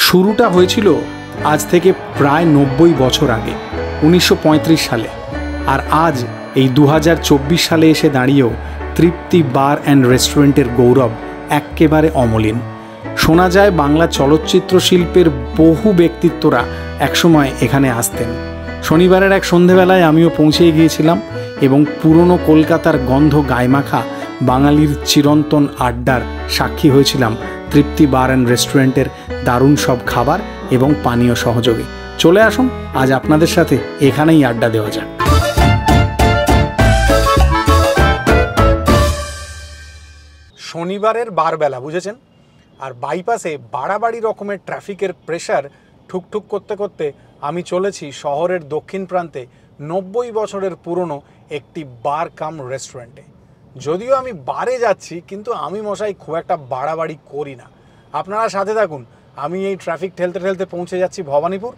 শুরুটা হয়েছিল আজ থেকে প্রায় 90 বছর আগে, 1935 সালে। আর আজ এই 2024 সালে এসে দাঁড়িয়েও তৃপ্তি বার অ্যান্ড রেস্টুরেন্টের গৌরব এক্কেবারে অমলিন। শোনা যায় বাংলা চলচ্চিত্র শিল্পের বহু ব্যক্তিত্বরা একসময় এখানে আসতেন। শনিবারের এক সন্ধেবেলায় আমিও পৌঁছে গিয়েছিলাম এবং পুরনো কলকাতার গন্ধ গায়মাখা বাঙালির চিরন্তন আড্ডার সাক্ষী হয়েছিলাম তৃপ্তি বার অ্যান্ড রেস্টুরেন্টের দারুণ সব খাবার এবং পানীয় সহযোগে। চলে আসুন, আজ আপনাদের সাথে এখানেই আড্ডা দেওয়া যাক। শনিবারের বারবেলা, বুঝেছেন? আর বাইপাসে বাড়াবাড়ি রকমের ট্রাফিকের প্রেশার ঠুকঠুক করতে করতে আমি চলেছি শহরের দক্ষিণ প্রান্তে 90 বছরের পুরনো একটি বার কাম রেস্টুরেন্টে। যদিও আমি বারে যাচ্ছি, কিন্তু আমি মশাই খুব একটা বাড়াবাড়ি করি না। আপনারা সাথে থাকুন, আমি এই ট্রাফিক ঠেলতে ঠেলতে পৌঁছে যাচ্ছি ভবানীপুর।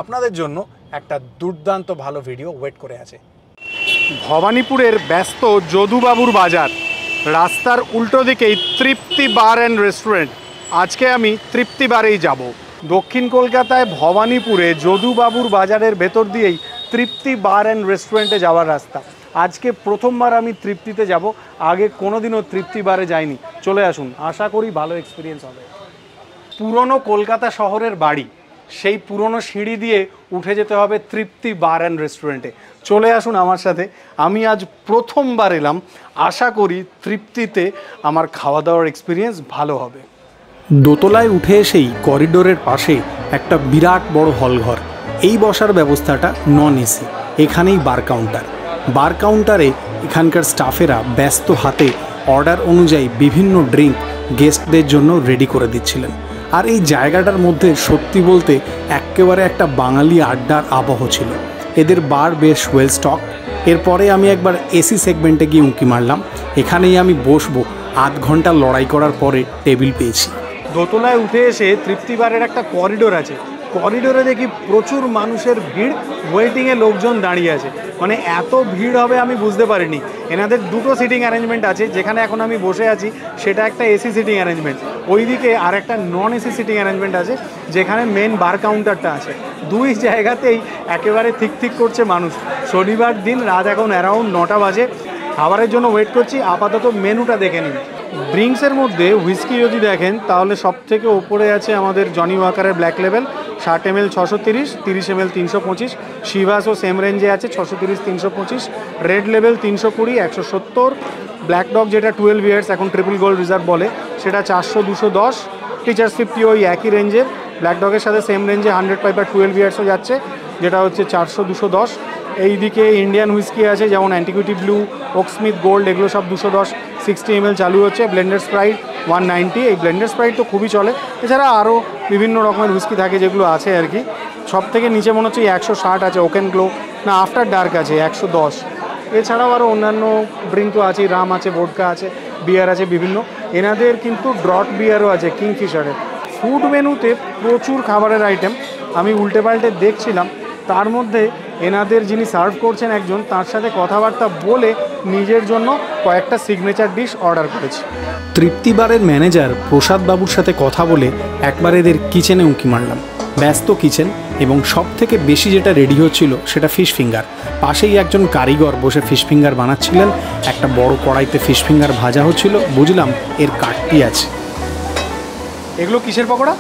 আপনাদের জন্য একটা দুর্দান্ত ভালো ভিডিও ওয়েট করে আছে। ভবানীপুরের ব্যস্ত যদুবাবুর বাজার, রাস্তার উল্টো দিকেই তৃপ্তি বার অ্যান্ড রেস্টুরেন্ট। আজকে আমি তৃপ্তি বারেই যাব। দক্ষিণ কলকাতায় ভবানীপুরে যদুবাবুর বাজারের ভেতর দিয়েই তৃপ্তি বার অ্যান্ড রেস্টুরেন্টে যাওয়ার রাস্তা। আজকে প্রথমবার আমি তৃপ্তিতে যাব, আগে কোনোদিনও তৃপ্তি বারে যাইনি। চলে আসুন, আশা করি ভালো এক্সপিরিয়েন্স হবে। পুরনো কলকাতা শহরের বাড়ি, সেই পুরনো সিঁড়ি দিয়ে উঠে যেতে হবে তৃপ্তি বার অ্যান্ড রেস্টুরেন্টে। চলে আসুন আমার সাথে। আমি আজ প্রথমবার এলাম, আশা করি তৃপ্তিতে আমার খাওয়া দাওয়ার এক্সপিরিয়েন্স ভালো হবে। দোতলায় উঠে এসেই করিডোরের পাশে একটা বিরাট বড় হলঘর। এই বসার ব্যবস্থাটা নন এসি। এখানেই বার কাউন্টার। বার কাউন্টারে এখানকার স্টাফেরা ব্যস্ত হাতে অর্ডার অনুযায়ী বিভিন্ন ড্রিঙ্ক গেস্টদের জন্য রেডি করে দিচ্ছিলেন। আর এই জায়গাটার মধ্যে সত্যি বলতে একেবারে একটা বাঙালি আড্ডার আবহ ছিল। এদের বার বেশ ওয়েল স্টক। এরপরে আমি একবার এসি সেগমেন্টে গিয়ে উঁকি মারলাম। এখানেই আমি বসবো। আধ ঘন্টা লড়াই করার পরে টেবিল পেয়েছি। দোতলায় উঠে এসে তৃপ্তি বারের একটা করিডোর আছে। করিডোরে দেখি প্রচুর মানুষের ভিড়, ওয়েটিংয়ে লোকজন দাঁড়িয়ে আছে। মানে এত ভিড় হবে আমি বুঝতে পারিনি। এনাদের দুটো সিটিং অ্যারেঞ্জমেন্ট আছে। যেখানে এখন আমি বসে আছি সেটা একটা এসি সিটিং অ্যারেঞ্জমেন্ট। ওইদিকে আর একটা নন এসি সিটিং অ্যারেঞ্জমেন্ট আছে, যেখানে মেন বার কাউন্টারটা আছে। দুই জায়গাতেই একেবারে ঠিক করছে মানুষ। শনিবার দিন, রাত এখন অ্যারাউন্ড 9টা বাজে। খাবারের জন্য ওয়েট করছি। আপাতত মেনুটা দেখে নিন। ড্রিঙ্কসের মধ্যে হুইস্কি যদি দেখেন তাহলে সব থেকে ওপরে আছে আমাদের জনি ওয়াকারের ব্ল্যাক লেভেল 60 ml 630, 30 ml 325। শিভাসও সেম রেঞ্জে আছে 630 325। Red level 320 170। ব্ল্যাক ডগ যেটা 12 ইয়ার্স, এখন ট্রিপল গোল্ড রিজার্ভ বলে, সেটা 400 210। টিচার্স 50 ওই একই রেঞ্জের। ব্ল্যাক ডগের সাথে সেম রেঞ্জে 100 পাইপার 12 ইয়ার্সও যাচ্ছে, যেটা হচ্ছে 400 210। এইদিকে ইন্ডিয়ান হুইস্কি আছে, যেমন অ্যান্টিকুইটি ব্লু, ওকস্মিথ গোল্ড, এগুলো সব 210 60 ml চালু হচ্ছে। Blender Sprite 190। এই ব্লেন্ডার স্প্রাইট তো খুবই চলে। এছাড়া আরও বিভিন্ন রকমের হুইস্কি থাকে যেগুলো আছে আর কি। সব থেকে নিচে মনে হচ্ছে 160 আছে ওকেন গ্লো, না আফটার ডার্ক আছে 110। এছাড়াও আরও অন্যান্য ড্রিঙ্ক তো আছে, রাম আছে, ভোডকা আছে, বিয়ার আছে বিভিন্ন। এনাদের কিন্তু ড্রট বিয়ারও আছে কিংফিশারের। ফুড মেনুতে প্রচুর খাবারের আইটেম আমি উল্টে পাল্টে দেখছিলাম। তার মধ্যে এনাদের যিনি সার্ভ করছেন একজন, তার সাথে কথাবার্তা বলে নিজের জন্য কয়েকটা সিগনেচার ডিশ অর্ডার করেছি। তৃপ্তি বারের ম্যানেজার প্রসাদ বাবুর সাথে কথা বলে একবার এদের কিচেনে উঁকি মারলাম। ব্যস্ত কিচেন, এবং সব থেকে বেশি যেটা রেডি হচ্ছিল সেটা ফিশ ফিঙ্গার। পাশেই একজন কারিগর বসে ফিশ ফিঙ্গার বানাচ্ছিলেন। একটা বড় কড়াইতে ফিশ ফিঙ্গার ভাজা হচ্ছিল। বুঝলাম এর কাটতি আছে। এগুলো কিসের পকোড়া?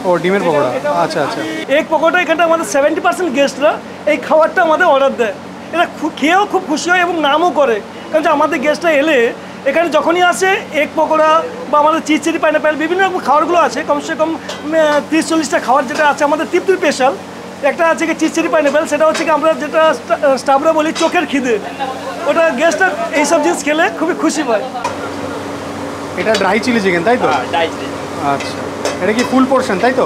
ও, ডিমের পকোড়া। আচ্ছা আচ্ছা। এক পকোড়া এখানটা আমাদের 70% গেস্টরা এই খাবারটা আমাদের অর্ডার দেয়। এটা খেয়েও খুব খুশি হয় এবং নামও করে, কারণ আমাদের গেস্টরা এলে এখানে যখনই আসে এক পকোড়া বা আমাদের চিজ চিলি পাইনাপেল বিভিন্ন রকম খাবারগুলো আছে। কমসে কম 30-40টা খাবার যেটা আছে আমাদের তৃপ্তির স্পেশাল। একটা আছে কি চিজ চিলি পাইনাপেল, সেটা হচ্ছে কি আমরা যেটা স্টাফরা বলি চোখের খিদে। ওটা গেস্টরা এইসব জিনিস খেলে খুবই খুশি পায়। এটা ড্রাই চিলি চিকেন, তাই তো? Dry chilli. আচ্ছা, এটা কি ফুল পোর্শন, তাই তো?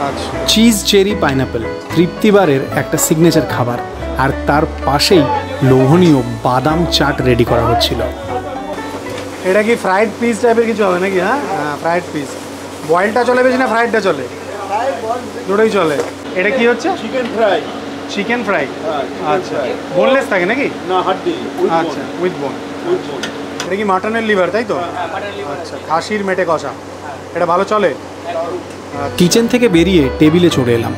আচ্ছা। চিজ চেরি পাইনাপেল তৃপ্তি বারের একটা সিগনেচার খাবার। আর তার পাশেই লোভনীয় বাদাম চাট রেডি করা হচ্ছিল। এটা কি ফ্রাইড পিস টাইপের কিছু হবে নাকি? হ্যাঁ, ফ্রাইড পিস। বয়েলটা চলে বেশি না ফ্রাইডটা চলে? দুটোই চলে। এটা কি হচ্ছে? Chicken fry. চিকেন ফ্রাই, আচ্ছা। বোনলেস থাকে নাকি? না, হাড্ডি। আচ্ছা, উইথ বোন। এটা কি মাটনের লিভার, তাই তো? আচ্ছা, খাসির মেটে কষা। এটা ভালো চলে। কিচেন থেকে বেরিয়ে টেবিলে চলে এলাম।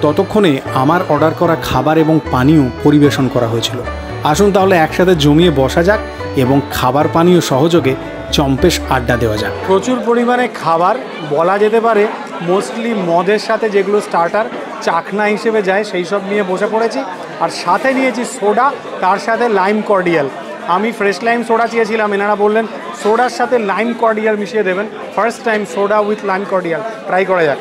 ততক্ষণে আমার অর্ডার করা খাবার এবং পানীয় পরিবেশন করা হয়েছিল। আসুন তাহলে একসাথে জমিয়ে বসা যাক এবং খাবার পানীয় সহযোগে চম্পেশ আড্ডা দেওয়া যাক। প্রচুর পরিমাণে খাবার, বলা যেতে পারে মোস্টলি মদের সাথে যেগুলো স্টার্টার চাখনা হিসেবে যায় সেই সব নিয়ে বসে পড়েছি। আর সাথে নিয়েছি সোডা, তার সাথে লাইম কর্ডিয়াল। আমি ফ্রেশ লাইম সোডা চেয়েছিলাম, এনারা বললেন সোডার সাথে লাইম কর্ডিয়াল মিশিয়ে দেবেন। First time soda with lime cordial try করা যাক।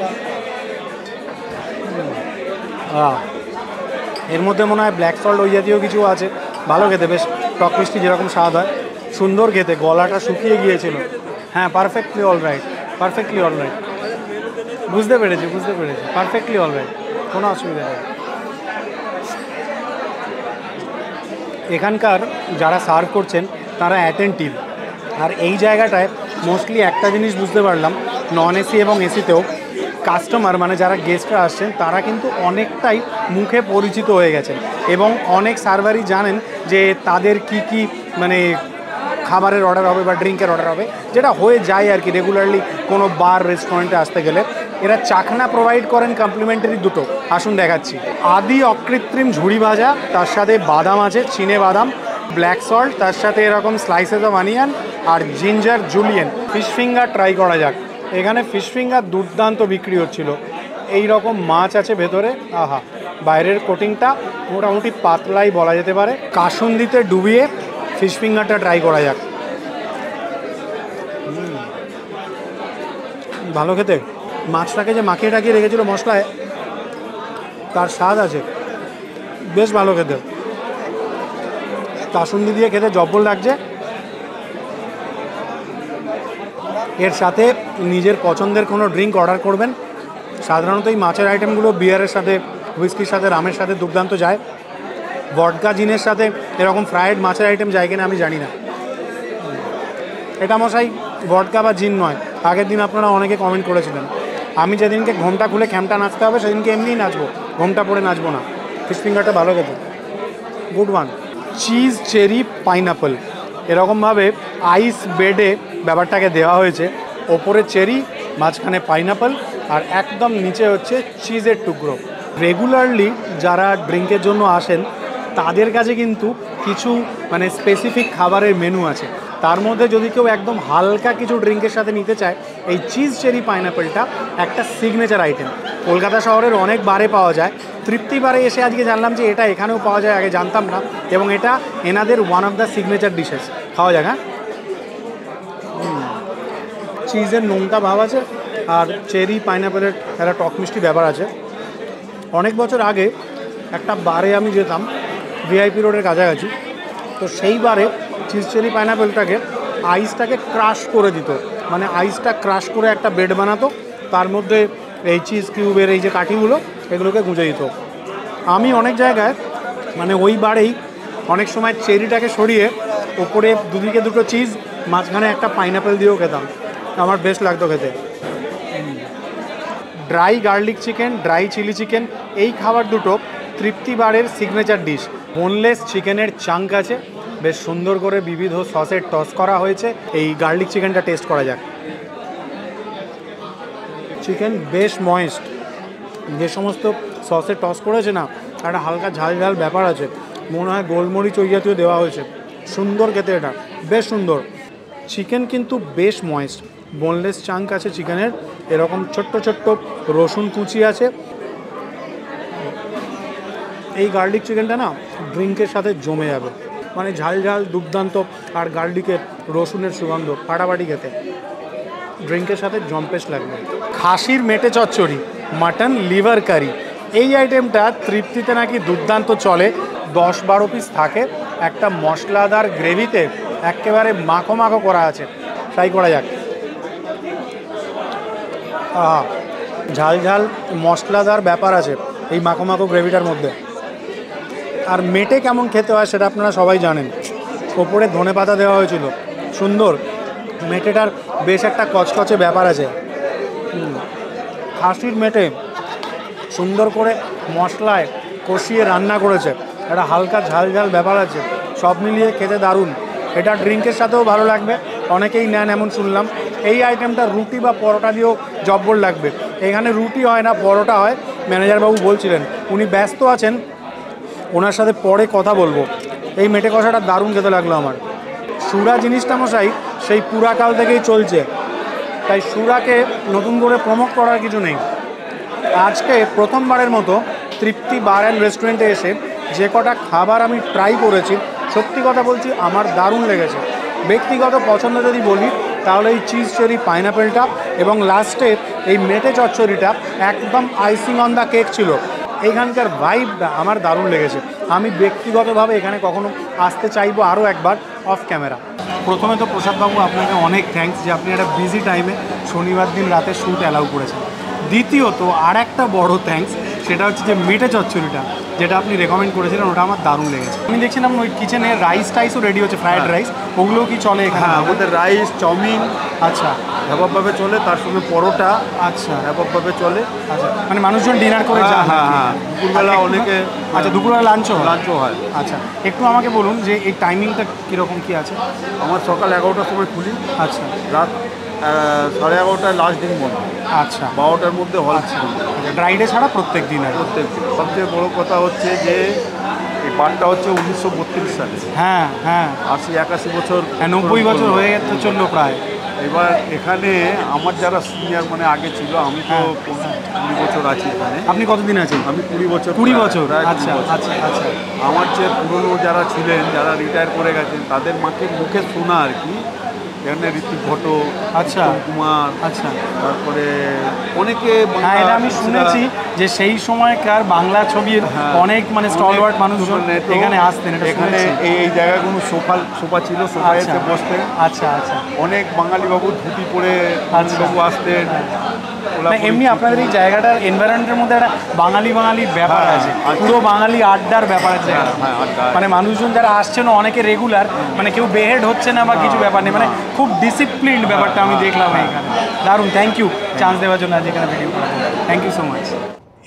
এর মধ্যে মনে হয় ব্ল্যাক সল্ট ওই জাতীয় কিছু আছে, ভালো খেতে, বেশ টক মিষ্টি যেরকম স্বাদ হয়, সুন্দর খেতে। গলাটা শুকিয়ে গিয়েছিল। হ্যাঁ, পারফেক্টলি অলরাইট, পারফেক্টলি অলরাইট, বুঝতে পেরেছি, পারফেক্টলি অলরাইট, কোনো অসুবিধা নেই। এখানকার যারা সার্ভ করছেন তারা অ্যাটেন্টিভ। আর এই জায়গাটায় মোস্টলি একটা জিনিস বুঝতে পারলাম, নন এসি এবং এসিতেও কাস্টমার মানে যারা গেস্টরা আসছেন তারা কিন্তু অনেকটাই মুখে পরিচিত হয়ে গেছেন এবং অনেক সার্ভারই জানেন যে তাদের কি মানে খাবারের অর্ডার হবে বা ড্রিঙ্কের অর্ডার হবে, যেটা হয়ে যায় আর কি রেগুলারলি কোনো বার রেস্টুরেন্টে আসতে গেলে। এরা চাখনা প্রোভাইড করেন কমপ্লিমেন্টারি দুটো, আসুন দেখাচ্ছি। আদি অকৃত্রিম ঝুড়ি ভাজা, তার সাথে বাদাম আছে, চিনে বাদাম, ব্ল্যাক সল্ট, তার সাথে এরকম স্লাইসেস অফ অনিয়ন আর ginger julienne. Fish finger try করা যাক। এখানে ফিশ ফিঙ্গার দুর্দান্ত বিক্রি হচ্ছিল। এই রকম মাছ আছে ভেতরে, আহা, বাইরের কোটিংটা মোটামুটি পাতলাই বলা যেতে পারে। কাসুন্দিতে ডুবিয়ে ফিশ ফিঙ্গারটা ট্রাই করা যাক। ভালো খেতে। মাছটাকে যে মাখিয়ে টাকিয়ে রেখেছিল মশলায়, তার স্বাদ আছে, বেশ ভালো খেতে। কাসুন্দি দিয়ে খেতে জব্বল লাগছে। এর সাথে নিজের পছন্দের কোনো ড্রিঙ্ক অর্ডার করবেন। সাধারণত এই মাছের আইটেমগুলো বিয়ারের সাথে, হুইস্কির সাথে, রামের সাথে দুর্দান্ত যায়। ভডকা জিনের সাথে এরকম ফ্রায়েড মাছের আইটেম যায় কিনা আমি জানি না। এটা মশাই ভডকা বা জিন নয়। আগের দিন আপনারা অনেকে কমেন্ট করেছিলেন। আমি যেদিনকে ঘোমটা খুলে খ্যামটা নাচতে হবে সেদিনকে এমনিই নাচবো, ঘোমটা পরে নাচবো না। ফিশ ফিঙ্গারটা ভালো খেতে, good one. Cheese cherry pineapple, এরকমভাবে আইস বেডে ব্যাপারটাকে দেওয়া হয়েছে। ওপরে চেরি, মাঝখানে পাইনাপল, আর একদম নিচে হচ্ছে চিজের টুকরো। রেগুলারলি যারা ড্রিঙ্কের জন্য আসেন তাদের কাছে কিন্তু কিছু মানে স্পেসিফিক খাবারের মেনু আছে। তার মধ্যে যদি কেউ একদম হালকা কিছু ড্রিঙ্কের সাথে নিতে চায়, এই চিজ চেরি পাইনাপলটা একটা সিগনেচার আইটেম। কলকাতা শহরের অনেক বারে পাওয়া যায়। তৃপ্তি বারে এসে আজকে জানলাম যে এটা এখানেও পাওয়া যায়, আগে জানতাম না। এবং এটা এনাদের one of the signature dishes. খাওয়া যাক। হ্যাঁ, চিজের নোনতা ভাব আছে আর চেরি পাইনাপেলের একটা টক মিষ্টি ব্যাপার আছে। অনেক বছর আগে একটা বারে আমি যেতাম ভিআইপি রোডের কাছাকাছি, তো সেই বারে চিজ চেরি পাইনাপেলটাকে আইসটাকে ক্রাশ করে দিত, মানে আইসটা ক্রাশ করে একটা বেড বানাতো, তার মধ্যে এই চিজ কিউবের এই যে কাঠিগুলো এগুলোকে গুঁজে দিত। আমি অনেক জায়গায় মানে ওই বারেই অনেক সময় চেরিটাকে সরিয়ে ওপরে দুদিকে দুটো চিজ, মাঝখানে একটা পাইনাপেল দিয়েও খেতাম, আমার বেশ লাগতো খেতে। Dry garlic chicken, dry chilli chicken, এই খাবার দুটো তৃপ্তি বারের সিগনেচার ডিশ। বোনলেস চিকেনের চাঙ্ক আছে, বেশ সুন্দর করে বিবিধ সসের টস করা হয়েছে। এই গার্লিক চিকেনটা টেস্ট করা যাক। চিকেন বেশ ময়েস্ট, যে সমস্ত সসে টস করেছে না, একটা হালকা ঝাল ঝাল ব্যাপার আছে, মনে হয় গোলমরিচ ওই জাতীয় দেওয়া হয়েছে। সুন্দর খেতে, এটা বেশ সুন্দর। চিকেন কিন্তু বেশ ময়েস্ট, বোনলেস চাঙ্ক আছে চিকেনের, এরকম ছোট্ট ছোট্ট রসুন কুচি আছে। এই গার্লিক চিকেনটা না ড্রিঙ্কের সাথে জমে যাবে, মানে ঝাল ঝাল দুর্দান্ত, আর গার্লিকের রসুনের সুগন্ধ ফাটাফাটি খেতে, ড্রিঙ্কের সাথে জম্পেশ লাগবে। খাসির মেটে চচ্চড়ি, মাটন লিভার কারি, এই আইটেমটা তৃপ্তিতে নাকি দুর্দান্ত চলে। 10-12 পিস থাকে, একটা মশলাদার গ্রেভিতে একেবারে মাখো মাখো করা আছে। ট্রাই করা যাক। ঝাল ঝাল মশলাদার ব্যাপার আছে এই মাখো মাখো গ্রেভিটার মধ্যে। আর মেটে কেমন খেতে হয় সেটা আপনারা সবাই জানেন। ওপরে ধনেপাতা দেওয়া হয়েছিল, সুন্দর। মেটেটার বেশ একটা কচকচে ব্যাপার আছে। খাসির মেটে সুন্দর করে মশলায় কষিয়ে রান্না করেছে, একটা হালকা ঝাল ঝাল ব্যাপার আছে, সব মিলিয়ে খেতে দারুণ। এটা ড্রিঙ্কের সাথেও ভালো লাগবে, অনেকেই নেন এমন শুনলাম। এই আইটেমটা রুটি বা পরোটা দিয়েও জব্বর লাগবে। এখানে রুটি হয় না, পরোটা হয়। ম্যানেজারবাবু বলছিলেন উনি ব্যস্ত আছেন, ওনার সাথে পরে কথা বলবো। এই মেটে কষাটা দারুণ খেতে লাগলো আমার। সুরা জিনিসটা মশাই সেই পুরাকাল থেকেই চলছে, তাই সুরাকে নতুন করে প্রমোট করার কিছু নেই। আজকে প্রথমবারের মতো তৃপ্তি বার অ্যান্ড রেস্টুরেন্টে এসে যে কটা খাবার আমি ট্রাই করেছি, সত্যি কথা বলছি আমার দারুণ লেগেছে। ব্যক্তিগত পছন্দ যদি বলি তাহলে এই চিজ চেরি পাইনাপেলটা এবং লাস্টে এই মেটে চচ্চড়িটা একদম আইসিং অন দ্য কেক ছিল। এইখানকার ভাইবটা আমার দারুণ লেগেছে। আমি ব্যক্তিগতভাবে এখানে কখনো আসতে চাইবো আরও একবার অফ ক্যামেরা। প্রথমে তো প্রসাদবাবু আপনাকে অনেক থ্যাঙ্কস যে আপনি একটা বিজি টাইমে শনিবার দিন রাতে শ্যুট অ্যালাউ করেছেন। দ্বিতীয়ত আর একটা বড় থ্যাঙ্কস, সেটা হচ্ছে যে মেটে চচ্চড়িটা যেটা আপনি রেকমেন্ড করেছিলেন, ওটা আমার দারুণ লেগেছে। আমি দেখছিলাম ওই কিচেনে রাইস টাইসও রেডি হচ্ছে, ফ্রায়েড রাইস, ওগুলোও কি চলে এখানে? হ্যাঁ, আমাদের রাইস, চাউমিন আচ্ছা ব্যাপকভাবে চলে, তার সঙ্গে পরোটা আচ্ছা ব্যাপকভাবে চলে। আচ্ছা, মানে মানুষজন ডিনার করে যায়? হ্যাঁ হ্যাঁ, দুপুরবেলা অনেকে। আচ্ছা, দুপুরবেলা লাঞ্চও লাঞ্চও হয়। আচ্ছা, একটু আমাকে বলুন যে এই টাইমিংটা কীরকম কী আছে? আমার সকাল 11টার সময় খুলি, আচ্ছা, রাত 11:30টায় লাস্ট দিন বন্ধ। আচ্ছা, 12টার মধ্যে হল ছিল। ড্রাইডে ছাড়া প্রত্যেক দিন? আর প্রত্যেক দিন। সবচেয়ে বড় কথা হচ্ছে যে এই বারটা হচ্ছে 1932 সালে। হ্যাঁ হ্যাঁ, 80-81 বছর, 90 বছর হয়ে যেতে চললো প্রায়। এবার এখানে আমার যারা সিনিয়র মানে আগে ছিল, আমি তো 20 বছর আছি এখানে। আপনি কতদিন আছেন? আমি 20 বছর। 20 বছর? প্রায় 20 আচ্ছা বছর। আচ্ছা আচ্ছা। আমার চেয়ে পুরনো যারা ছিলেন, যারা রিটায়ার করে গেছেন, তাদের মুখে শোনা আর কি, এখানে ঋত্বিক ঘটক, আচ্ছা কুমার, আচ্ছা, তারপরে অনেকে। হ্যাঁ, এটা আমি শুনেছি যে সেই সময়কার বাংলা ছবির অনেক মানে স্টলওয়ার্ড মানুষজন এখানে আসতেন। এখানে এই জায়গাগুলো সোফা ছিল, সোফায় এসে বসতেন। আচ্ছা আচ্ছা। অনেক বাঙালি বাবু ধুতি পরে বাবু আসতেন। এমনি আপনাদের এই জায়গাটার এনভায়রনমেন্টের মধ্যে একটা বাঙালি ব্যাপার আছে, পুরো বাঙালি আড্ডার ব্যাপার আছে। মানে মানুষজন যারা আসছেন অনেকে রেগুলার, মানে কেউ বেহেড হচ্ছে না বা কিছু ব্যাপার নেই, মানে খুব ডিসিপ্লিনড ব্যাপারটা আমি দেখলাম এখানে। দারুণ, থ্যাংক ইউ চান্স দেওয়ার জন্য আজ এখানে ভিডিও করার জন্য। Thank you so much.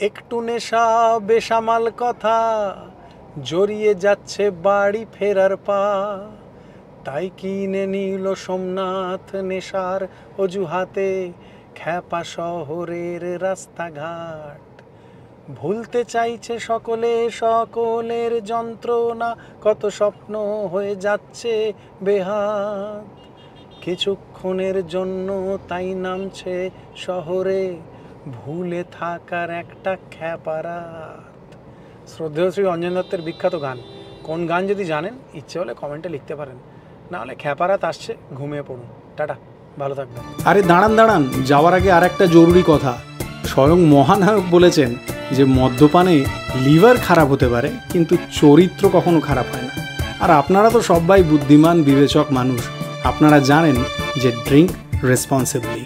একটু নেশা বেসামাল কথা জড়িয়ে যাচ্ছে বাড়ি ফেরার পা, তাই কিনে নিল সোমনাথ নেশার অজুহাতে খ্যাপা শহরের রাস্তাঘাট। ভুলতে চাইছে সকলের যন্ত্রণা, কত স্বপ্ন হয়ে যাচ্ছে বেহাত। কিছুক্ষণের জন্য তাই নামছে শহরে ভুলে থাকার একটা খ্যাপারাত। শ্রদ্ধেয় শ্রী অঞ্জন দত্তের বিখ্যাত গান। কোন গান যদি জানেন ইচ্ছে হলে কমেন্টে লিখতে পারেন, না হলে খ্যাপারাত আসছে, ঘুমিয়ে পড়ুন। টাটা, ভালো থাকবেন। আরে দাঁড়ান, যাওয়ার আগে আর একটা জরুরি কথা। স্বয়ং মহানায়ক বলেছেন যে মদ্যপানে লিভার খারাপ হতে পারে কিন্তু চরিত্র কখনো খারাপ হয় না। আর আপনারা তো সবাই বুদ্ধিমান বিবেচক মানুষ, আপনারা জানেন যে ড্রিঙ্ক রেসপন্সিবলি।